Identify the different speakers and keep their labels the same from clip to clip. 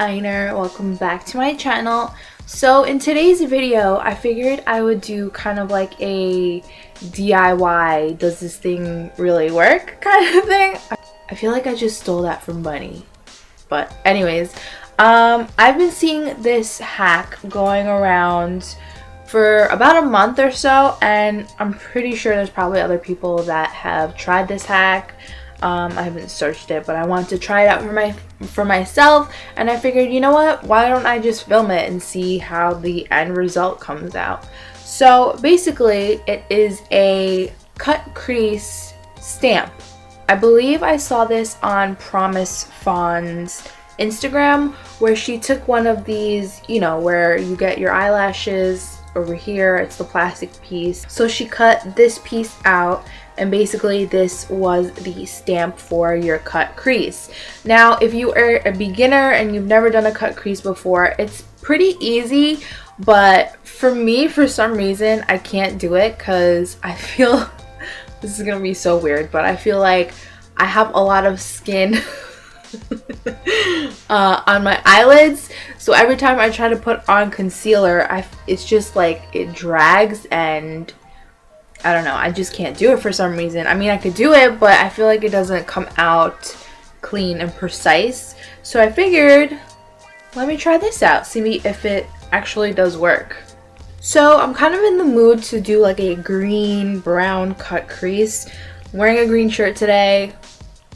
Speaker 1: Einer, welcome back to my channel. So in today's video I figured I would do kind of like a DIY, does this thing really work kind of thing. I feel like I just stole that from Bunny, but anyways, I've been seeing this hack going around for about a month or so, and I'm pretty sure there's probably other people that have tried this hack. I haven't searched it, but I wanted to try it out for myself, and I figured, you know what, why don't I just film it and see how the end result comes out. So basically it is a cut crease stamp. I believe I saw this on Promise Fawn's Instagram, where she took one of these, you know, where you get your eyelashes over here, it's the plastic piece. So she cut this piece out, and basically this was the stamp for your cut crease. Now if you are a beginner and you've never done a cut crease before, it's pretty easy, but for me, for some reason, I can't do it because I feel this is gonna be so weird, but I feel like I have a lot of skin on my eyelids, so every time I try to put on concealer, it's just like it drags, and I don't know, I just can't do it for some reason. I mean, I could do it, but I feel like it doesn't come out clean and precise. So I figured, let me try this out, see if it actually does work. So I'm kind of in the mood to do like a green brown cut crease. I'm wearing a green shirt today.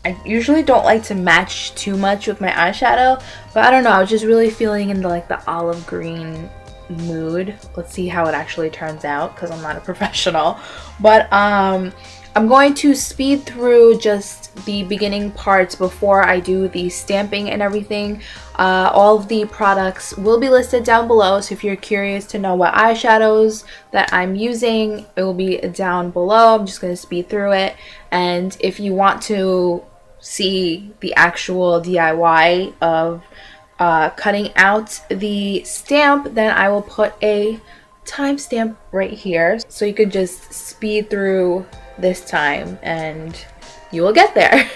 Speaker 1: I usually don't like to match too much with my eyeshadow, but I don't know, I was just really feeling in the olive green mood. Let's see how it actually turns out, because I'm not a professional, but I'm going to speed through just the beginning parts before I do the stamping and everything. All of the products will be listed down below, so if you're curious to know what eyeshadows that I'm using, it will be down below. I'm just going to speed through it, and if you want to see the actual DIY of cutting out the stamp, then I will put a timestamp right here, so you could just speed through this time and you will get there.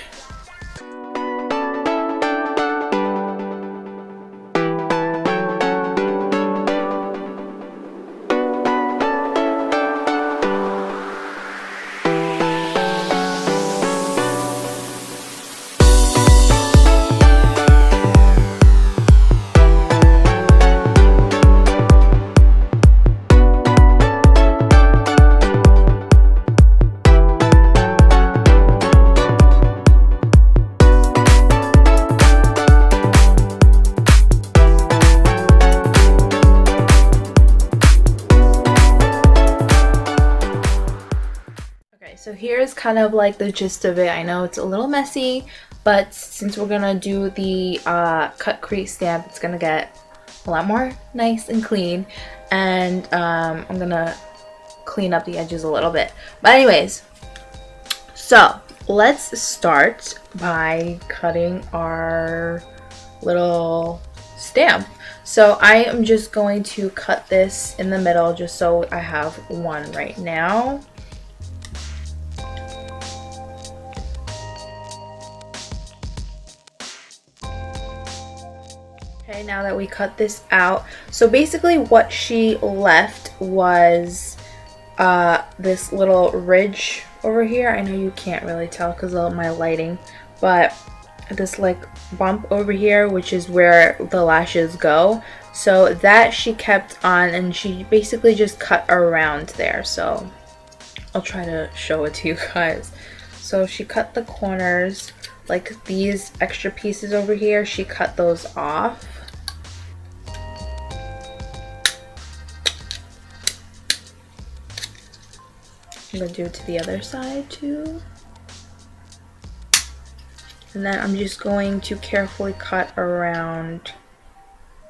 Speaker 1: So here's kind of like the gist of it. I know it's a little messy, but since we're gonna do the cut crease stamp, it's gonna get a lot more nice and clean, and I'm gonna clean up the edges a little bit. But anyways, so let's start by cutting our little stamp. So I am just going to cut this in the middle, just so I have one right now. Okay, now that we cut this out, so basically what she left was this little ridge over here. I know you can't really tell because of my lighting, but this like bump over here, which is where the lashes go. So that she kept on, and she basically just cut around there. So I'll try to show it to you guys. So she cut the corners, like these extra pieces over here, she cut those off. I'm gonna do it to the other side too. And then I'm just going to carefully cut around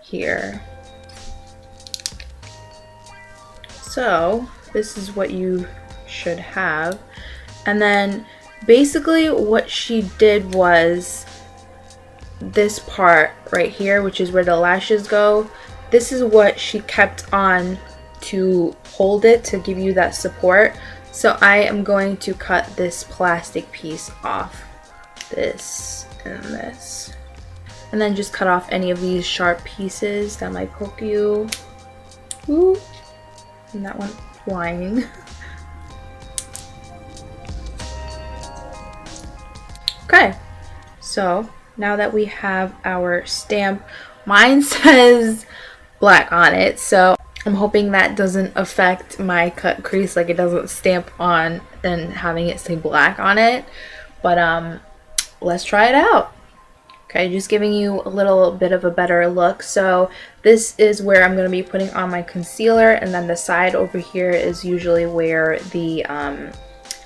Speaker 1: here. So this is what you should have. And then basically what she did was this part right here, which is where the lashes go, this is what she kept on to hold it, to give you that support. So I am going to cut this plastic piece off, this and this. And then just cut off any of these sharp pieces that might poke you. Ooh, and that one flying. Okay, so now that we have our stamp, mine says black on it, so I'm hoping that doesn't affect my cut crease, like it doesn't stamp on then having it say black on it. But let's try it out. Okay, just giving you a little bit of a better look. So this is where I'm going to be putting on my concealer, and then the side over here is usually where the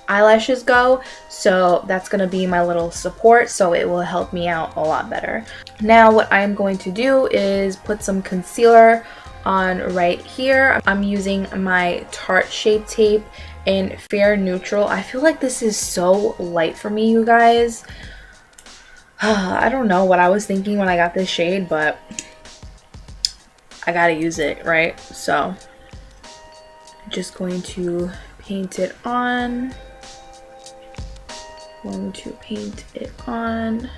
Speaker 1: eyelashes go, so that's going to be my little support, so it will help me out a lot better. Now what I'm going to do is put some concealer on right here. I'm using my Tarte Shape Tape in Fair Neutral. I feel like this is so light for me, you guys. I don't know what I was thinking when I got this shade, but I gotta use it, right? So I'm just going to paint it on. Going to paint it on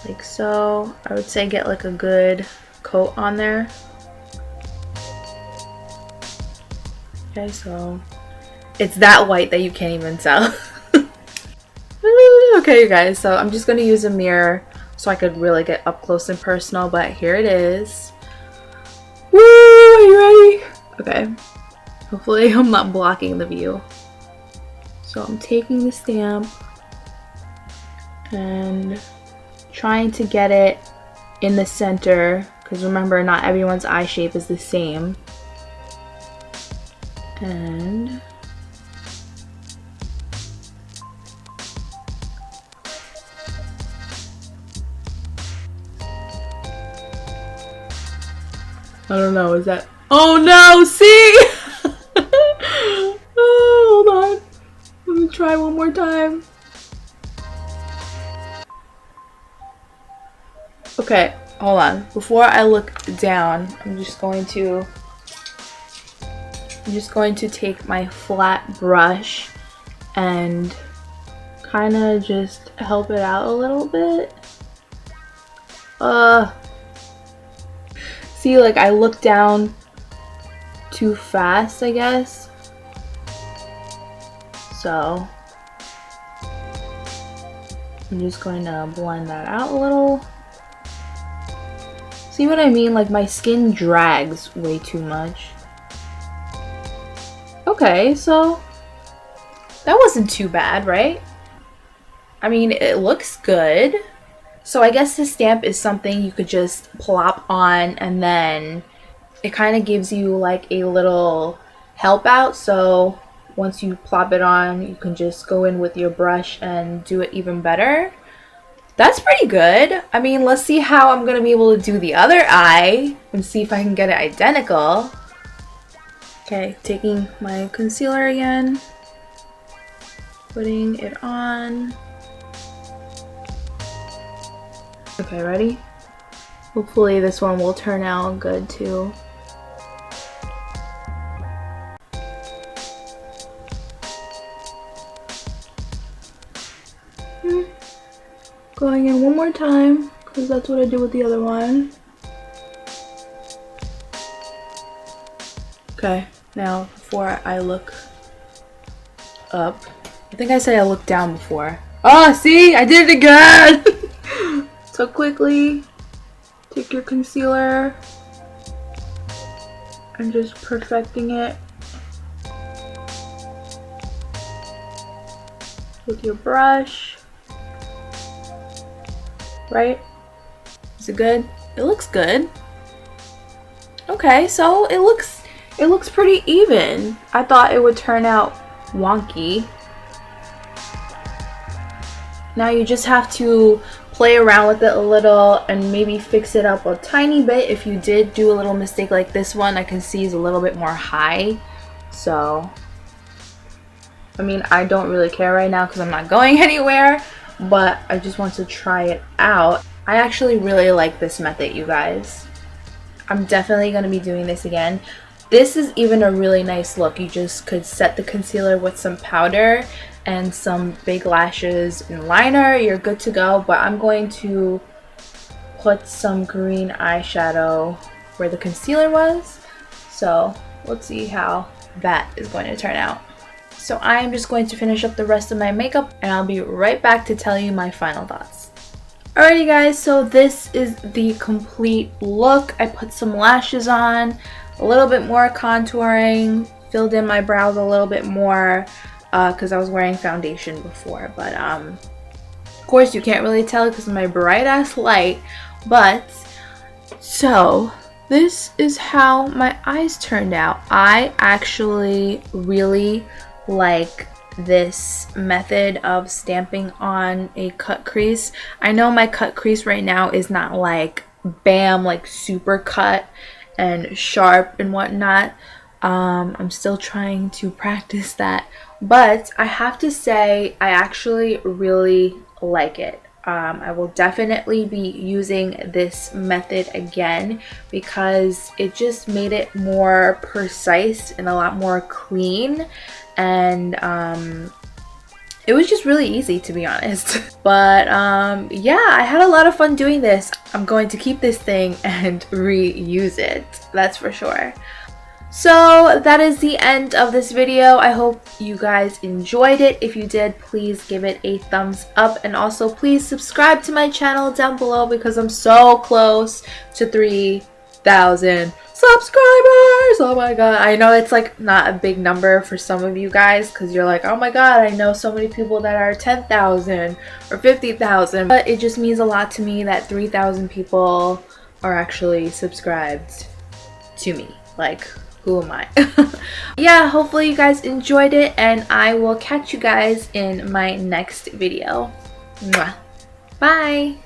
Speaker 1: like so. I would say get like a good coat on there. Okay, so it's that white that you can't even tell. Okay, you guys, so I'm just going to use a mirror so I could really get up close and personal, but here it is. Woo! Are you ready? Okay. Hopefully I'm not blocking the view. So I'm taking the stamp and trying to get it in the center, because remember, not everyone's eye shape is the same. And I don't know, is that, oh no, see? Oh, hold on. Let me try one more time. Okay, hold on. Before I look down, I'm just going to take my flat brush and kind of just help it out a little bit. See, like I look down too fast, I guess. So I'm just going to blend that out a little. See what I mean? Like my skin drags way too much. Okay, so that wasn't too bad, right? I mean, it looks good. So I guess the stamp is something you could just plop on, and then it kind of gives you like a little help out. So once you plop it on, you can just go in with your brush and do it even better. That's pretty good. I mean, let's see how I'm going to be able to do the other eye and see if I can get it identical. Okay, taking my concealer again, putting it on. Okay, ready? Hopefully this one will turn out good too. Going in one more time, because that's what I did with the other one. Okay, now before I look up, I think I said I looked down before. Oh, see? I did it again! So quickly, take your concealer and just perfecting it with your brush. Right? Is it good? It looks good. Okay, so it looks pretty even. I thought it would turn out wonky. Now you just have to play around with it a little and maybe fix it up a tiny bit. If you did do a little mistake like this one, I can see is a little bit more high. So, I mean, I don't really care right now because I'm not going anywhere, but I just want to try it out. I actually really like this method, you guys. I'm definitely going to be doing this again. This is even a really nice look. You just could set the concealer with some powder and some big lashes and liner, you're good to go. But I'm going to put some green eyeshadow where the concealer was. So let's see how that is going to turn out. So I am just going to finish up the rest of my makeup and I'll be right back to tell you my final thoughts. Alrighty guys, so this is the complete look. I put some lashes on, a little bit more contouring, filled in my brows a little bit more because I was wearing foundation before. But of course you can't really tell because of my bright ass light. But so this is how my eyes turned out. I actually really like this method of stamping on a cut crease. I know my cut crease right now is not like bam, like super cut and sharp and whatnot. I'm still trying to practice that, but I have to say I actually really like it. I will definitely be using this method again because it just made it more precise and a lot more clean, and it was just really easy, to be honest. But yeah, I had a lot of fun doing this. I'm going to keep this thing and reuse it, that's for sure. So that is the end of this video. I hope you guys enjoyed it. If you did, please give it a thumbs up, and also please subscribe to my channel down below because I'm so close to 3,000 subscribers. Oh my god, I know it's like not a big number for some of you guys because you're like, oh my god, I know so many people that are 10,000 or 50,000, but it just means a lot to me that 3,000 people are actually subscribed to me. Like, who am I? Yeah, hopefully you guys enjoyed it, and I will catch you guys in my next video. Mwah. Bye!